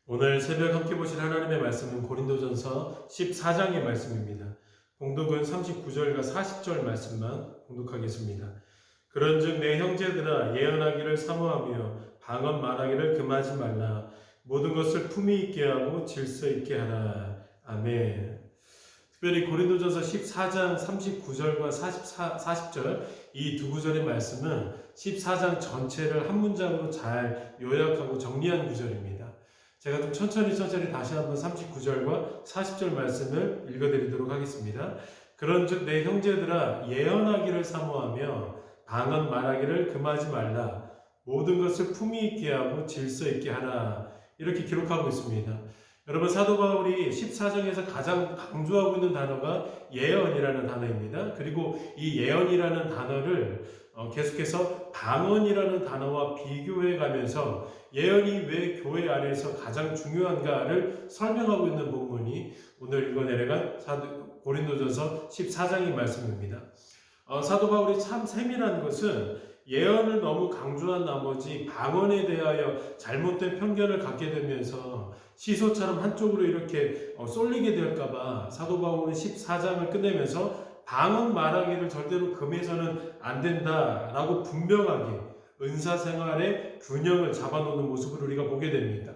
오늘 새벽 함께 보실 하나님의 말씀은 고린도전서 14장의 말씀입니다. 봉독은 39절과 40절 말씀만 봉독하겠습니다. 그런즉 내 형제들아 예언하기를 사모하며 방언 말하기를 금하지 말라. 모든 것을 품위 있게 하고 질서 있게 하라. 아멘. 특별히 고린도전서 14장 39절과 40절 이 두 구절의 말씀은 14장 전체를 한 문장으로 잘 요약하고 정리한 구절입니다. 제가 좀 천천히 다시 한번 39절과 40절 말씀을 읽어드리도록 하겠습니다. 그런즉 내 형제들아 예언하기를 사모하며 방언 말하기를 금하지 말라. 모든 것을 품위 있게 하고 질서 있게 하라. 이렇게 기록하고 있습니다. 여러분, 사도 바울이 14장에서 가장 강조하고 있는 단어가 예언이라는 단어입니다. 그리고 이 예언이라는 단어를 계속해서 방언이라는 단어와 비교해 가면서 예언이 왜 교회 안에서 가장 중요한가를 설명하고 있는 본문이 오늘 읽어내려간 고린도전서 14장의 말씀입니다. 사도 바울이 참 세밀한 것은 예언을 너무 강조한 나머지 방언에 대하여 잘못된 편견을 갖게 되면서 시소처럼 한쪽으로 이렇게 쏠리게 될까봐 사도 바울은 14장을 끝내면서 방언 말하기를 절대로 금해서는 안 된다라고 분명하게 은사생활의 균형을 잡아놓는 모습을 우리가 보게 됩니다.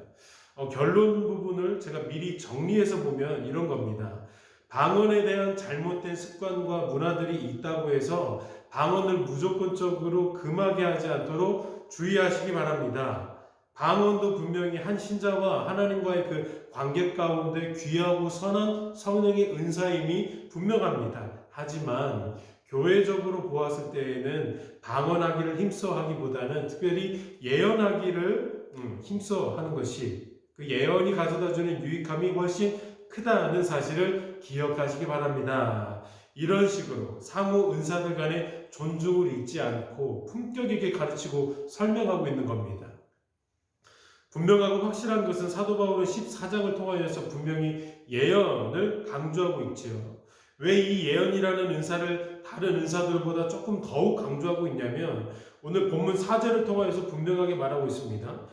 결론 부분을 제가 미리 정리해서 보면 이런 겁니다. 방언에 대한 잘못된 습관과 문화들이 있다고 해서 방언을 무조건적으로 금하게 하지 않도록 주의하시기 바랍니다. 방언도 분명히 한 신자와 하나님과의 그 관계 가운데 귀하고 선한 성령의 은사임이 분명합니다. 하지만 교회적으로 보았을 때에는 방언하기를 힘써하기보다는 특별히 예언하기를 힘써하는 것이 그 예언이 가져다주는 유익함이 훨씬 크다는 사실을 기억하시기 바랍니다. 이런 식으로 상호 은사들 간의 존중을 잊지 않고 품격 있게 가르치고 설명하고 있는 겁니다. 분명하고 확실한 것은 사도 바울은 14장을 통하여서 분명히 예언을 강조하고 있지요. 왜 이 예언이라는 은사를 다른 은사들보다 조금 더욱 강조하고 있냐면 오늘 본문 4절을 통하여서 분명하게 말하고 있습니다.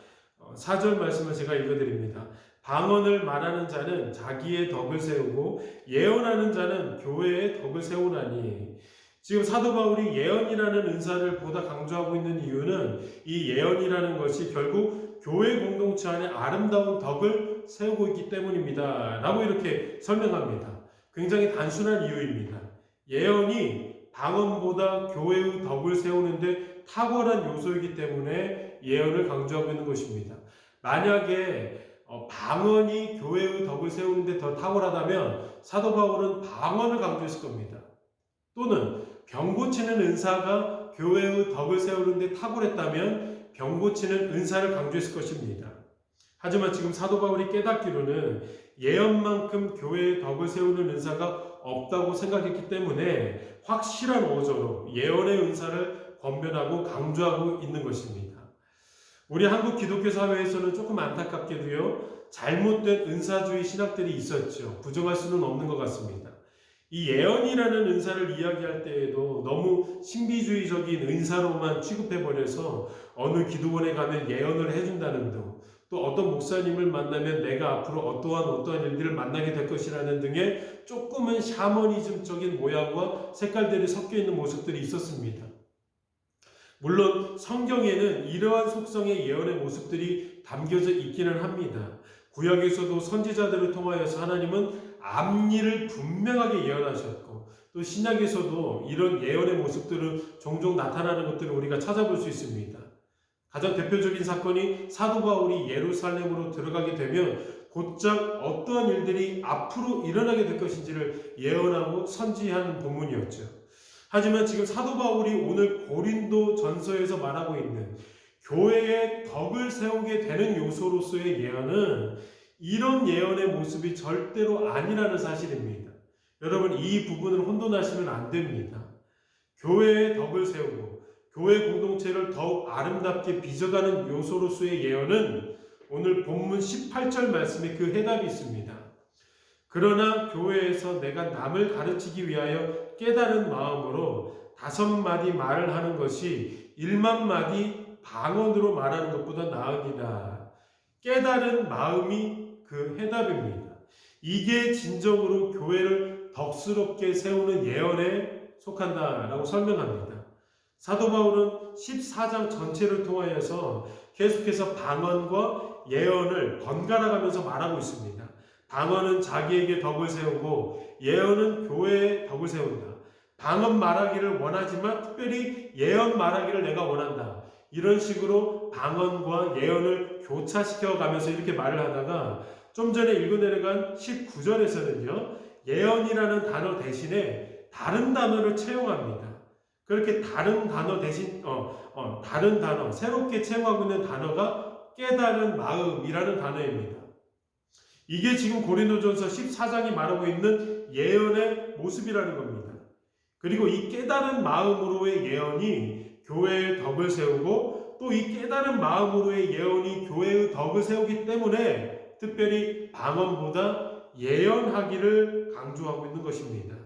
4절 말씀을 제가 읽어드립니다. 방언을 말하는 자는 자기의 덕을 세우고 예언하는 자는 교회의 덕을 세우나니. 지금 사도 바울이 예언이라는 은사를 보다 강조하고 있는 이유는 이 예언이라는 것이 결국 교회 공동체 안에 아름다운 덕을 세우고 있기 때문입니다. 라고 이렇게 설명합니다. 굉장히 단순한 이유입니다. 예언이 방언보다 교회의 덕을 세우는데 탁월한 요소이기 때문에 예언을 강조하고 있는 것입니다. 만약에 방언이 교회의 덕을 세우는데 더 탁월하다면 사도 바울은 방언을 강조했을 겁니다. 또는 병 고치는 은사가 교회의 덕을 세우는데 탁월했다면 병 고치는 은사를 강조했을 것입니다. 하지만 지금 사도 바울이 깨닫기로는 예언만큼 교회의 덕을 세우는 은사가 없다고 생각했기 때문에 확실한 어조로 예언의 은사를 권면하고 강조하고 있는 것입니다. 우리 한국 기독교 사회에서는 조금 안타깝게도요, 잘못된 은사주의 신학들이 있었죠. 부정할 수는 없는 것 같습니다. 이 예언이라는 은사를 이야기할 때에도 너무 신비주의적인 은사로만 취급해버려서 어느 기도원에 가면 예언을 해준다는 등, 또 어떤 목사님을 만나면 내가 앞으로 어떠한 일들을 만나게 될 것이라는 등의 조금은 샤머니즘적인 모양과 색깔들이 섞여 있는 모습들이 있었습니다. 물론 성경에는 이러한 속성의 예언의 모습들이 담겨져 있기는 합니다. 구약에서도 선지자들을 통하여서 하나님은 앞일을 분명하게 예언하셨고, 또 신약에서도 이런 예언의 모습들은 종종 나타나는 것들을 우리가 찾아볼 수 있습니다. 가장 대표적인 사건이 사도 바울이 예루살렘으로 들어가게 되면 곧장 어떠한 일들이 앞으로 일어나게 될 것인지를 예언하고 선지하는 본문이었죠. 하지만 지금 사도 바울이 오늘 고린도 전서에서 말하고 있는 교회의 덕을 세우게 되는 요소로서의 예언은 이런 예언의 모습이 절대로 아니라는 사실입니다. 여러분, 이 부분을 혼돈하시면 안 됩니다. 교회의 덕을 세우고 교회 공동체를 더욱 아름답게 빚어가는 요소로서의 예언은 오늘 본문 18절 말씀에 그 해답이 있습니다. 그러나 교회에서 내가 남을 가르치기 위하여 깨달은 마음으로 5마디 말을 하는 것이 1만 마디 방언으로 말하는 것보다 나으니라. 깨달은 마음이 그 해답입니다. 이게 진정으로 교회를 덕스럽게 세우는 예언에 속한다라고 설명합니다. 사도 바울은 14장 전체를 통하여서 계속해서 방언과 예언을 번갈아 가면서 말하고 있습니다. 방언은 자기에게 덕을 세우고 예언은 교회에 덕을 세운다. 방언 말하기를 원하지만 특별히 예언 말하기를 내가 원한다. 이런 식으로 방언과 예언을 교차시켜 가면서 이렇게 말을 하다가 좀 전에 읽어내려간 19절에서는요. 예언이라는 단어 대신에 다른 단어를 채용합니다. 그렇게 다른 단어 대신 다른 단어 새롭게 채용하고 있는 단어가 깨달은 마음이라는 단어입니다. 이게 지금 고린도전서 14장이 말하고 있는 예언의 모습이라는 겁니다. 그리고 이 깨달은 마음으로의 예언이 교회의 덕을 세우고 또 이 깨달은 마음으로의 예언이 교회의 덕을 세우기 때문에 특별히 방언보다 예언하기를 강조하고 있는 것입니다.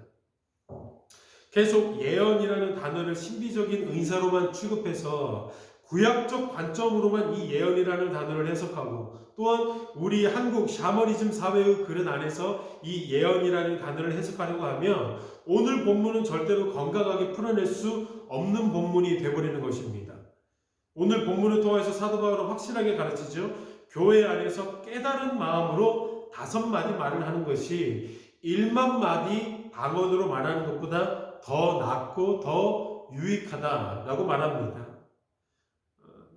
계속 예언이라는 단어를 신비적인 은사로만 취급해서 구약적 관점으로만 이 예언이라는 단어를 해석하고 또한 우리 한국 샤머니즘 사회의 그릇 안에서 이 예언이라는 단어를 해석하려고 하면 오늘 본문은 절대로 건강하게 풀어낼 수 없는 본문이 되어버리는 것입니다. 오늘 본문을 통해서 사도 바울은 확실하게 가르치죠. 교회 안에서 깨달은 마음으로 5마디 말을 하는 것이 1만 마디 방언으로 말하는 것보다 더 낫고 더 유익하다라고 말합니다.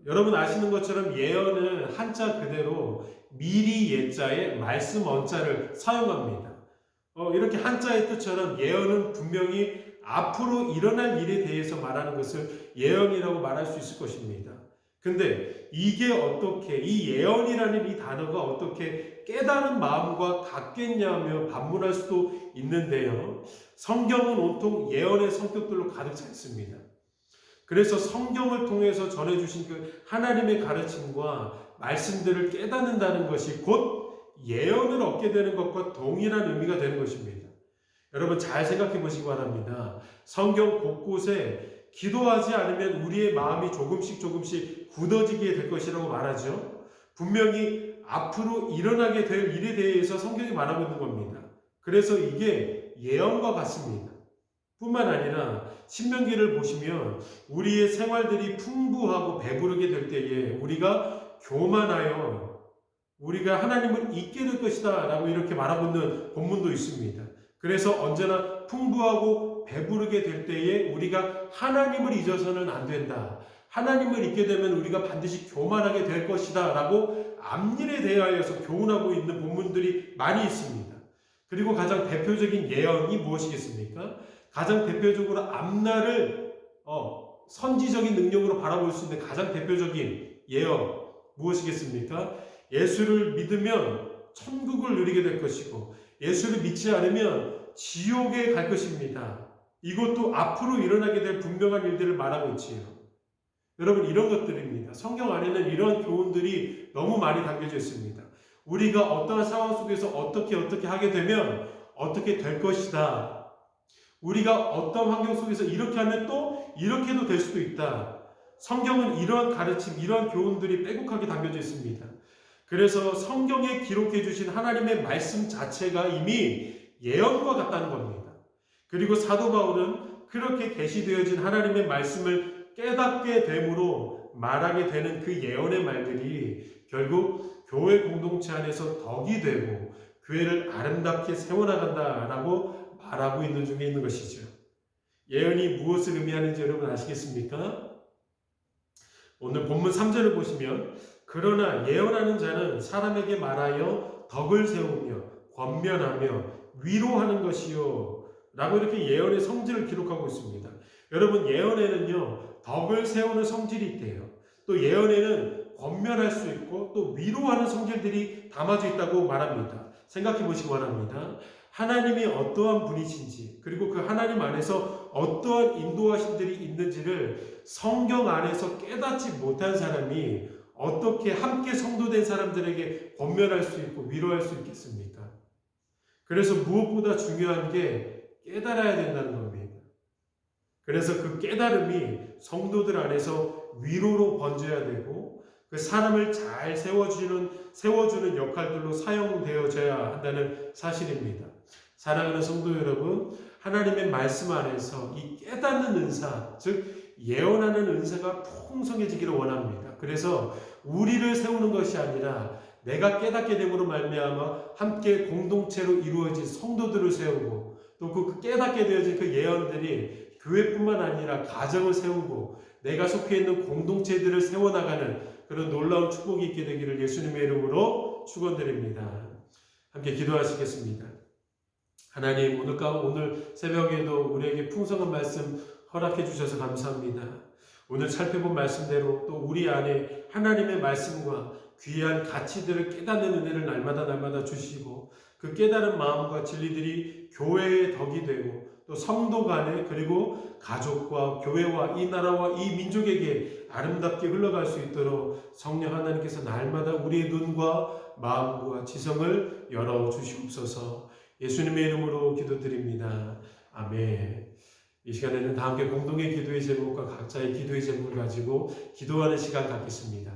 여러분 아시는 것처럼 예언은 한자 그대로 미리 예자에 말씀 언자를 사용합니다. 이렇게 한자의 뜻처럼 예언은 분명히 앞으로 일어날 일에 대해서 말하는 것을 예언이라고 말할 수 있을 것입니다. 근데 이게 어떻게 이 예언이라는 이 단어가 어떻게 깨달은 마음과 같겠냐며 반문할 수도 있는데요. 성경은 온통 예언의 성격들로 가득 차 있습니다. 그래서 성경을 통해서 전해주신 그 하나님의 가르침과 말씀들을 깨닫는다는 것이 곧 예언을 얻게 되는 것과 동일한 의미가 되는 것입니다. 여러분 잘 생각해 보시기 바랍니다. 성경 곳곳에 기도하지 않으면 우리의 마음이 조금씩 굳어지게 될 것이라고 말하죠. 분명히 앞으로 일어나게 될 일에 대해서 성경이 말하고 있는 겁니다. 그래서 이게 예언과 같습니다. 뿐만 아니라 신명기를 보시면 우리의 생활들이 풍부하고 배부르게 될 때에 우리가 교만하여 우리가 하나님을 잊게 될 것이다 라고 이렇게 말하고 있는 본문도 있습니다. 그래서 언제나 풍부하고 배부르게 될 때에 우리가 하나님을 잊어서는 안 된다. 하나님을 잊게 되면 우리가 반드시 교만하게 될 것이다 라고 앞일에 대하여서 교훈하고 있는 본문들이 많이 있습니다. 그리고 가장 대표적인 예언이 무엇이겠습니까? 가장 대표적으로 앞날을 선지적인 능력으로 바라볼 수 있는 가장 대표적인 예언 무엇이겠습니까? 예수를 믿으면 천국을 누리게 될 것이고 예수를 믿지 않으면 지옥에 갈 것입니다. 이것도 앞으로 일어나게 될 분명한 일들을 말하고 있지요. 여러분 이런 것들입니다. 성경 안에는 이런 교훈들이 너무 많이 담겨져 있습니다. 우리가 어떠한 상황 속에서 어떻게 하게 되면 어떻게 될 것이다. 우리가 어떤 환경 속에서 이렇게 하면 또 이렇게도 될 수도 있다. 성경은 이러한 가르침, 이러한 교훈들이 빼곡하게 담겨져 있습니다. 그래서 성경에 기록해 주신 하나님의 말씀 자체가 이미 예언과 같다는 겁니다. 그리고 사도 바울은 그렇게 계시되어진 하나님의 말씀을 깨닫게 됨으로 말하게 되는 그 예언의 말들이 결국 교회 공동체 안에서 덕이 되고 교회를 아름답게 세워나간다라고 말하고 있는 중에 있는 것이죠. 예언이 무엇을 의미하는지 여러분 아시겠습니까? 오늘 본문 3절을 보시면 그러나 예언하는 자는 사람에게 말하여 덕을 세우며 권면하며 위로하는 것이요 라고 이렇게 예언의 성질을 기록하고 있습니다. 여러분 예언에는요 덕을 세우는 성질이 있대요. 또 예언에는 권면할 수 있고 또 위로하는 성질들이 담아져 있다고 말합니다. 생각해 보시기 바랍니다. 하나님이 어떠한 분이신지 그리고 그 하나님 안에서 어떠한 인도하심들이 있는지를 성경 안에서 깨닫지 못한 사람이 어떻게 함께 성도된 사람들에게 권면할 수 있고 위로할 수 있겠습니까? 그래서 무엇보다 중요한 게 깨달아야 된다는 겁니다. 그래서 그 깨달음이 성도들 안에서 위로로 번져야 되고 그 사람을 잘 세워주는 역할들로 사용되어져야 한다는 사실입니다. 사랑하는 성도 여러분, 하나님의 말씀 안에서 이 깨닫는 은사, 즉 예언하는 은사가 풍성해지기를 원합니다. 그래서 우리를 세우는 것이 아니라 내가 깨닫게 됨으로 말미암아 함께 공동체로 이루어진 성도들을 세우고 또 그 깨닫게 되어진 그 예언들이 교회뿐만 아니라 가정을 세우고 내가 속해 있는 공동체들을 세워나가는 그런 놀라운 축복이 있게 되기를 예수님의 이름으로 축원드립니다. 함께 기도하시겠습니다. 하나님, 오늘 새벽에도 우리에게 풍성한 말씀 허락해 주셔서 감사합니다. 오늘 살펴본 말씀대로 또 우리 안에 하나님의 말씀과 귀한 가치들을 깨닫는 은혜를 날마다 주시고 그 깨달은 마음과 진리들이 교회의 덕이 되고 또 성도 간에 그리고 가족과 교회와 이 나라와 이 민족에게 아름답게 흘러갈 수 있도록 성령 하나님께서 날마다 우리의 눈과 마음과 지성을 열어주시옵소서. 예수님의 이름으로 기도드립니다. 아멘. 이 시간에는 다 함께 공동의 기도의 제목과 각자의 기도의 제목을 가지고 기도하는 시간 갖겠습니다.